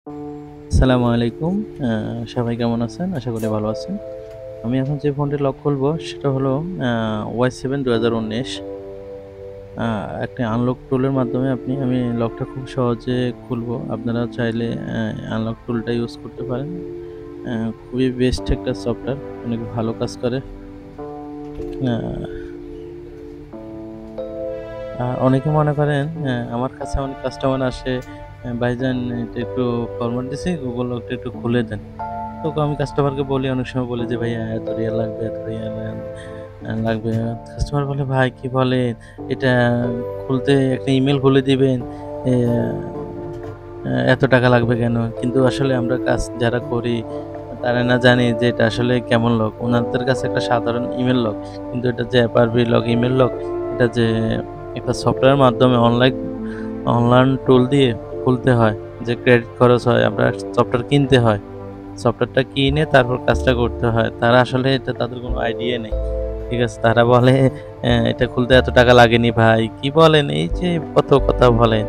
আসসালামু আলাইকুম। সবাই কেমন আছেন? আশা করি ভালো আছেন। আমি এখন যে ফোনটি লক খুলবো সেটা হলো Y7 2019। আ একটা আনলক টুলের মাধ্যমে আমি লকটা খুব সহজে খুলবো। আপনারা চাইলে আনলক টুলটা ইউজ করতে পারেন। অ্যা খুবই বেস্ট একটা সফটওয়্যার, অনেক ভালো কাজ করে। আ অনেকে মনে করেন আমার কাছে অনেক কাস্টমার আসে, "ভাইজান এটা একটু ফরমাট দিছি, Google লকটা একটু খুলে দেন।" তো আমি কাস্টমারকে বলি, অনেক সময় বলি যে, "ভাইয়া এত রিয়াল লাগবে, এত রিয়াল লাগবে।" কাস্টমার বলে, "ভাই কি বলেন? এটা খুলতে একটা ইমেইল খুলে দিবেন। এ এত টাকা লাগবে কেন?" কিন্তু আসলে আমরা কাজ যারা করি তারা না জানি যে এটা আসলে কেমন লক। উনাদের কাছে একটা সাধারণ ইমেইল লক। কিন্তু এটা যে অ্যাপারবি লক, ইমেইল লক, এটা যে একটা সফটওয়্যারের মাধ্যমে অনলাইন টুল দিয়ে খুলতে হয়, যে ক্রেডিট খরচ হয়, আমরা সফটওয়্যার কিনতে হয়। সফটওয়্যারটা কিনে তারপর কাজটা করতে হয়। তারা আসলে এটা তাদের কোনো আইডিয়া নেই। ঠিক আছে? তারা বলে, "এটা খুলতে এত টাকা লাগেনি ভাই।" কি বলেন? এই যে কত কথা বলেন।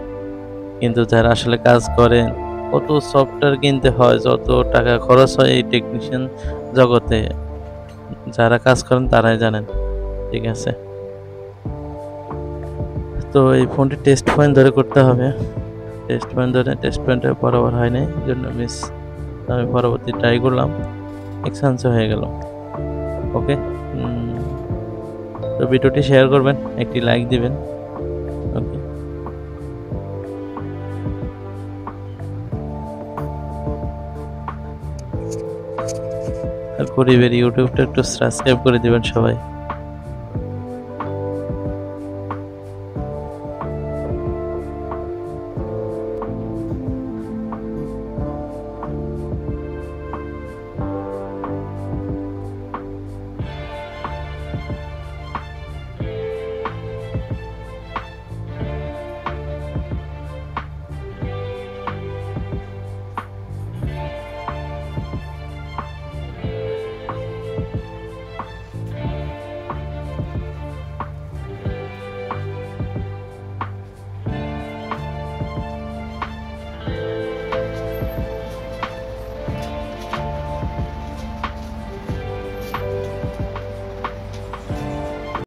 কিন্তু যারা আসলে কাজ করেন, কত সফটওয়্যার কিনতে হয়, যত টাকা খরচ হয় এই টেকনিশিয়ান জগতে, যারা কাজ করেন তারাই জানেন। ঠিক আছে? তো এই ফোনটি টেস্ট পয়েন্ট ধরে করতে হবে। টেস্ট পয়েন্ট ধরে টেস্ট পয়েন্টে বরাবর হয় নাই। এজন্য মিস। আমি পরবর্তী ট্রাই করলাম। এক্সচেঞ্জ হয়ে গেল। ওকে? উম তো ভিডিওটি শেয়ার করবেন, একটি লাইক দিবেন। ওকে। আর গরিবের ইউটিউবটা একটু সাবস্ক্রাইব করে দিবেন সবাই।